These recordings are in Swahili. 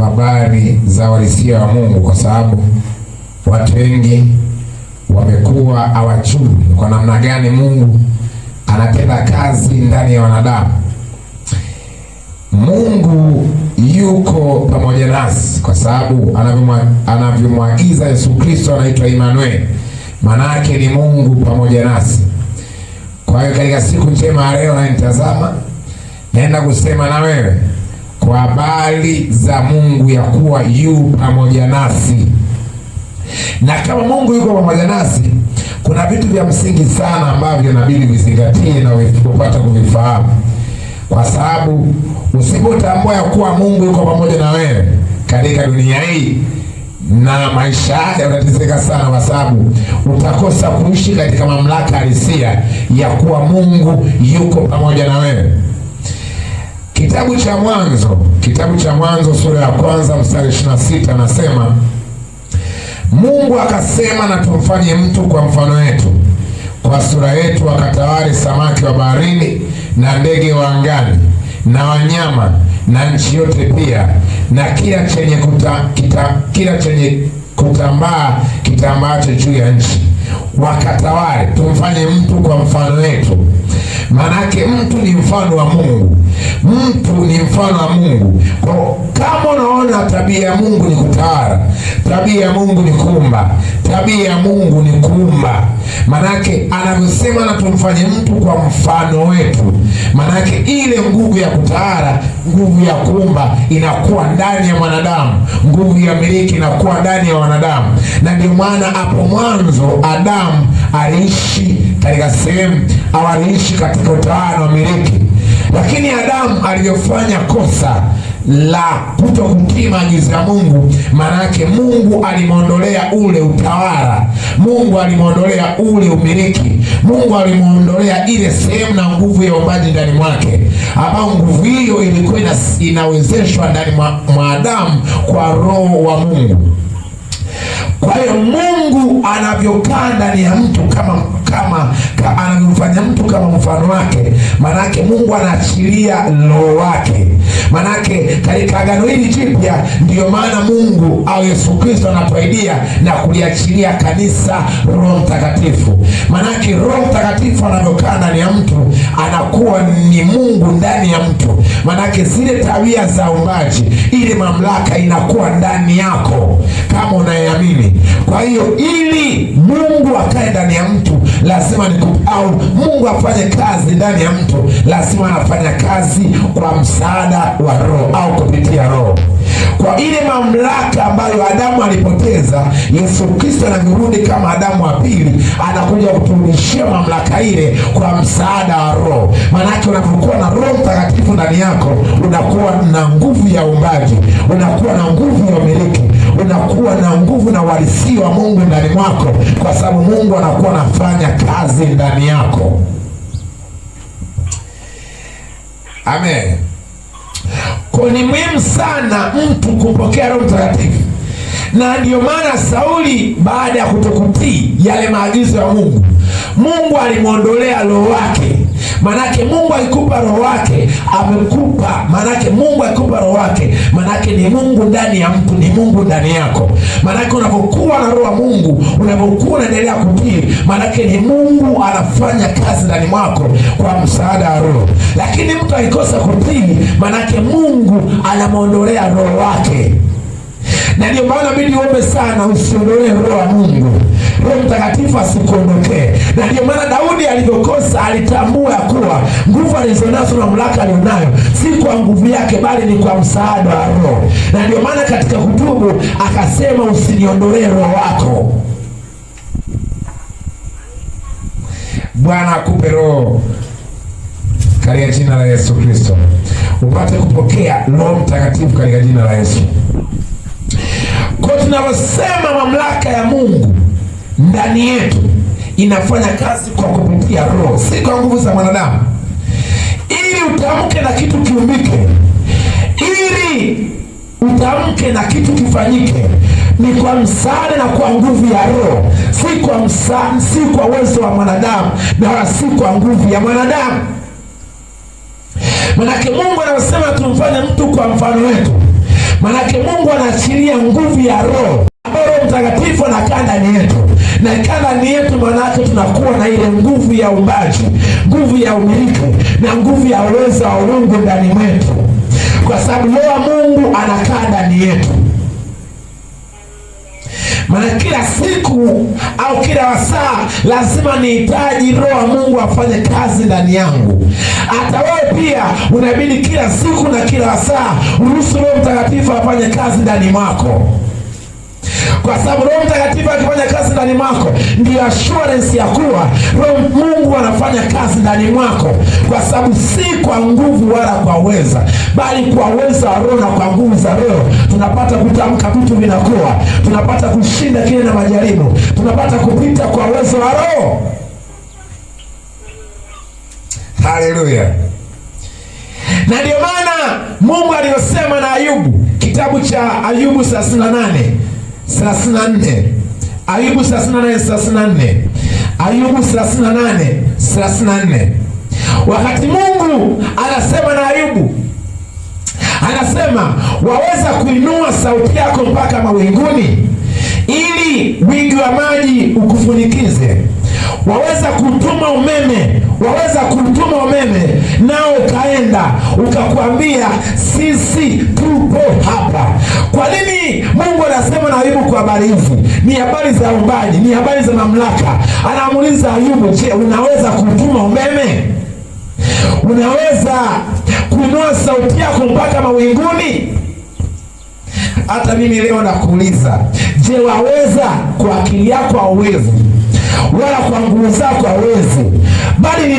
kwa habari za uhalisia wa Mungu, kwa sababu watu wengi wamekuwa hawajui kwa namna gani Mungu anatenda kazi ndani ya wanadamu. Mungu yuko pamoja nasi kwa sababu anavyomwagiza Yesu Kristo anaitwa Emmanuel. Maana yake ni Mungu pamoja nasi. Kwa hiyo katika siku njema ya leo nanitazama, naenda kusema na wewe kwa habari za Mungu ya kuwa yu pamoja nasi. Na kama Mungu yuko pamoja nasi, kuna vitu vya msingi sana ambavyo inabidi vizingatie na upate kuvifahamu. Kwa sababu usipotambua ya kuwa Mungu yuko pamoja na wewe katika dunia hii, na maisha yako utateseka sana, kwa sababu utakosa kuishi katika mamlaka halisia ya kuwa Mungu yuko pamoja na wewe. Kitabu cha Mwanzo sura ya 1 mstari 26 nasema, Mungu akasema, na tumfanye mtu kwa mfano wetu, kwa sura yetu, wakatawale samaki wa baharini na ndege wa angani na wanyama na nchi yote pia, na kila chenye kutambaa kitambaacho juu ya nchi. Wakatawale, tumfanye mtu kwa mfano wetu. Manake mtu ni mfano wa Mungu. Mtu ni mfano wa Mungu. Kwa kama unaona tabia ya Mungu ni kutawala, tabia ya Mungu ni kuumba, tabia ya Mungu ni kuumba. Manake anavyosema na tumfanye mtu kwa mfano wetu, manake ile nguvu ya kutawala, nguvu ya kuumba inakuwa ndani ya mwanadamu, nguvu ya miliki inakuwa ndani ya wanadamu. Na ndio maana hapo mwanzo Adamu aliishi katika sehemu, au aliishi katika utawala wa miliki. Lakini Adamu aliyofanya kosa la kutokutii maagizo ya Mungu, manake Mungu alimwondolea ule utawala, Mungu alimwondolea ule umiliki, Mungu alimwondolea ile sehemu na nguvu ya uumbaji ndani mwake, ambao nguvu hiyo ilikuwa inawezeshwa ndani mwa Adamu kwa Roho wa Mungu. Kwa hiyo Mungu anavyokaa ndani ya mtu kama anavyofanya mtu kama mfano wake, manake Mungu anaachilia Roho wake. Manake katika agano hili jipya, ndiyo maana Mungu au Yesu Kristo anatuahidia na kuliachilia kanisa Roho Mtakatifu. Manake Roho Mtakatifu anavyokaa ndani ya mtu, anakuwa ni Mungu ndani ya mtu. Manake zile tabia za uumbaji, ile mamlaka inakuwa ndani yako kama unayeamini. Kwa hiyo ili Mungu akae ndani ya mtu, lazima au Mungu afanye kazi ndani ya mtu, lazima anafanya kazi kwa msaada wa Roho au kupitia Roho. Kwa ile mamlaka ambayo Adamu alipoteza, Yesu Kristo anarudi kama Adamu wa pili, anakuja kuturudishia mamlaka ile kwa msaada wa Roho. Maanake unapokuwa na Roho Mtakatifu ndani yako, unakuwa na nguvu ya uumbaji, unakuwa na nguvu ya umiliki, unakuwa na nguvu na uhalisia wa Mungu ndani mwako, kwa sababu Mungu anakuwa anafanya kazi ndani yako. Amen. Kwa ni muhimu sana mtu kupokea Roho Mtakatifu. Na ndiyo maana Sauli, baada ya kutokutii yale maagizo ya Mungu, Mungu alimwondolea Roho wake. Manake Mungu alikupa Roho wake, amekupa. Manake Mungu alikupa Roho wake, manake ni Mungu ndani ya mtu, ni Mungu ndani yako. Manake unapokuwa na Roho wa Mungu, unapokuwa unaendelea kutii, manake ni Mungu anafanya kazi ndani mwako kwa msaada wa Roho. Lakini mtu alikosa kutii, manake Mungu anamwondolea Roho wake. Na ndio maana bidi uombe sana usiondolee Roho wa Mungu, Roho Mtakatifu asikuondokee. Na ndio maana Daudi alivyokosa, alitambua ya kuwa nguvu alizonazo na mamlaka alionayo si kwa nguvu yake, bali ni kwa msaada wa Roho. Na ndio maana katika kutubu akasema, usiniondolee Roho wako. Bwana akupe Roho katika jina la Yesu Kristo, upate kupokea Roho Mtakatifu katika jina la Yesu. Kwa tunaposema mamlaka ya Mungu ndani yetu inafanya kazi kwa kupitia Roho, si kwa nguvu za mwanadamu. Ili utamke na kitu kiumbike, ili utamke na kitu kifanyike, ni kwa msaada na kwa nguvu ya Roho, si kwa uwezo wa mwanadamu, na wala si kwa nguvu ya mwanadamu. Manake Mungu anasema tumfanye mtu kwa mfano wetu. Manake Mungu anaachilia nguvu ya Roho ambayo Roho Mtakatifu anakaa ndani yetu, na ikaa ndani yetu, manake tunakuwa na ile nguvu ya uumbaji, nguvu ya umiliki na nguvu ya uwezo wa Mungu ndani mwetu, kwa sababu Roho wa Mungu anakaa ndani yetu. Maana kila siku au kila wasaa lazima nihitaji Roho wa Mungu afanye kazi ndani yangu. Hata wewe pia unabidi kila siku na kila wasaa uruhusu Roho Mtakatifu afanye kazi ndani mwako, kwa sababu Roho Mtakatifu akifanya kazi ndani mwako ndio assurance ya kuwa Roho Mungu anafanya kazi ndani mwako, kwa sababu si kwa nguvu wala kwa uweza, bali kwa uweza wa Roho na kwa nguvu za Roho tunapata kutamka vitu vinakuwa, tunapata kushinda kile na majaribu, tunapata kupita kwa uwezo wa Roho. Haleluya! Na ndio maana Mungu aliyosema na Ayubu, kitabu cha Ayubu 38:34, Ayubu 38:34, Ayubu 38:34. Wakati Mungu anasema na Ayubu, anasema waweza kuinua sauti yako mpaka mawinguni ili wingi wa maji ukufunikize. Waweza kutuma umeme, waweza kutuma umeme nao ukaenda ukakwambia sisi tupo hapa. Kwa nini Mungu anasema na Ayubu kwa habari hizi? Ni habari za uumbaji, ni habari za mamlaka. Anamuuliza Ayubu, je, unaweza kutuma umeme? Unaweza kuinua sauti yako mpaka mawinguni? Hata mimi leo nakuuliza, je, waweza? Kwa akili yako hauwezi, wala kwa nguvu zako hauwezi, bali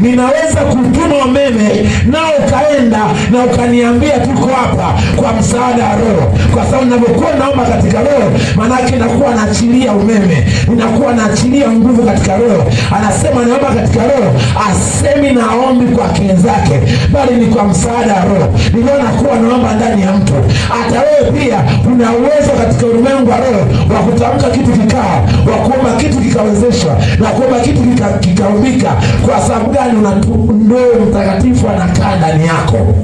ninaweza kutuma umeme nao ukaenda na ukaniambia tuko hapa kwa msaada wa Roho. Kwa sababu ninapokuwa naomba katika Roho, manake nakuwa naachilia umeme, ninakuwa naachilia nguvu katika Roho. Anasema naomba katika Roho, asemi naombi kwa akili zake, bali ni kwa msaada wa Roho. Ndio nakuwa naomba ndani ya mtu. Hata wewe pia una uwezo katika ulimwengu wa Roho wa kutamka kitu kikawa, wa kuomba kitu kikawezeshwa, na kuomba kitu kikaumbika. Kwa sababu gani? Roho Mtakatifu anakaa ndani yako.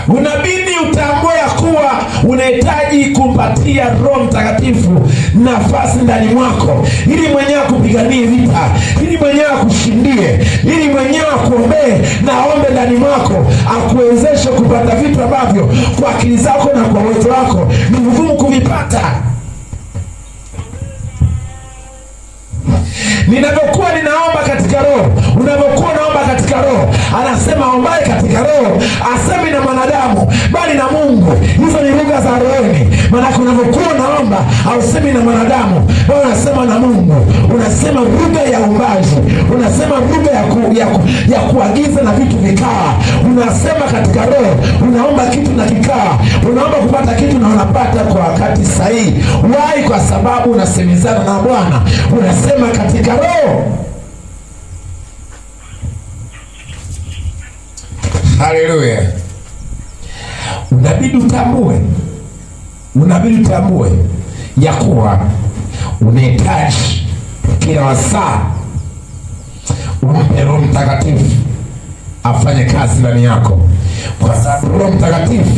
Unabidi utambue ya kuwa unahitaji kumpatia Roho Mtakatifu nafasi ndani mwako, ili mwenyewe akupiganie vita, ili mwenyewe akushindie, ili mwenyewe akuombee na aombe ndani mwako, akuwezeshe kupata vitu ambavyo kwa akili zako na kwa uwezo wako ni ngumu kuvipata. Ninapokuwa ninaomba katika Roho, unapokuwa naomba katika Roho, anasema ombaye katika Roho asemi na mwanadamu bali na Mungu. Hizo ni lugha za rohoni. Maana unapokuwa naomba hausemi na mwanadamu, bali unasema na Mungu. Unasema lugha ya uumbaji, unasema lugha ya kuagiza na vitu vikawa. Unasema katika Roho, unaomba kitu na kikawa. Unaomba kupata kitu na unapata kwa wakati sahihi. Why? Kwa sababu unasemezana na Bwana. Unasema katika Roho. Haleluya! Unabidi utambue ya kuwa unahitaji kila wasaa umpe Roho Mtakatifu afanye kazi ndani yako, kwa sababu Roho Mtakatifu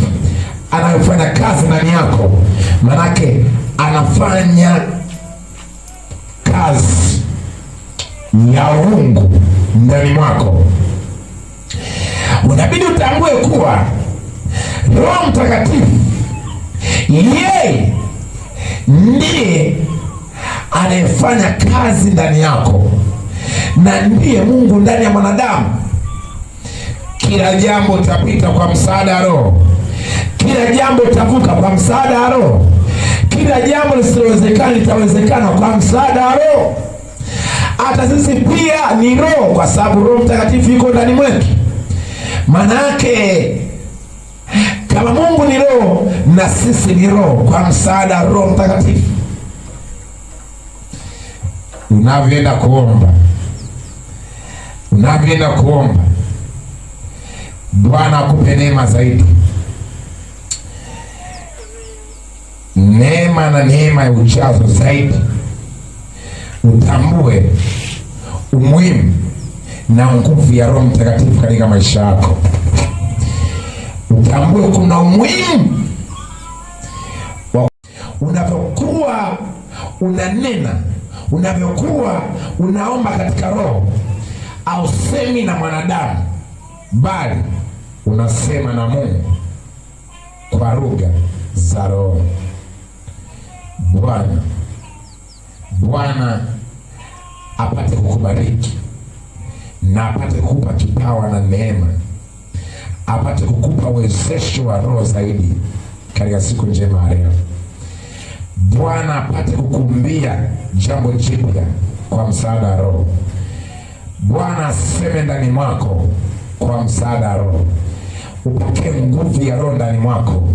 anayofanya kazi ndani yako, manake anafanya kazi ya Mungu ndani mwako. Unabidi utambue kuwa Roho Mtakatifu yeye ndiye anayefanya kazi ndani yako, na ndiye Mungu ndani ya mwanadamu. Kila jambo utapita kwa msaada wa Roho, kila jambo utavuka kwa msaada wa Roho, kila jambo lisilowezekana litawezekana kwa msaada wa Roho. Hata sisi pia ni Roho, kwa sababu Roho Mtakatifu yuko ndani mwetu. Maana yake kama Mungu ni Roho na sisi ni Roho, kwa msaada wa Roho Mtakatifu. Unavyoenda kuomba, Bwana akupe neema zaidi, neema na neema ya ujazo zaidi. Utambue umuhimu na nguvu ya Roho Mtakatifu katika maisha yako. utambue kuna umuhimu unavyokuwa unanena, unavyokuwa unaomba katika roho, au semi na mwanadamu, bali unasema na Mungu kwa lugha za roho. Bwana apate kukubariki na apate kukupa kipawa na neema, apate kukupa uwezesho wa roho zaidi katika siku njema leo. Bwana apate kukumbia jambo jipya kwa msaada wa roho. Bwana aseme ndani mwako kwa msaada wa roho. Upokee nguvu ya roho ndani mwako,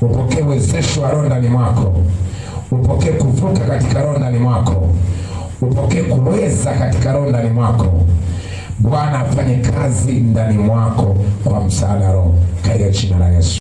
upokee uwezesho wa roho ndani mwako, upokee kuvuka katika roho ndani mwako, upokee kuweza katika roho ndani mwako. Bwana afanye kazi ndani mwako kwa msaada wa roho katika jina la Yesu.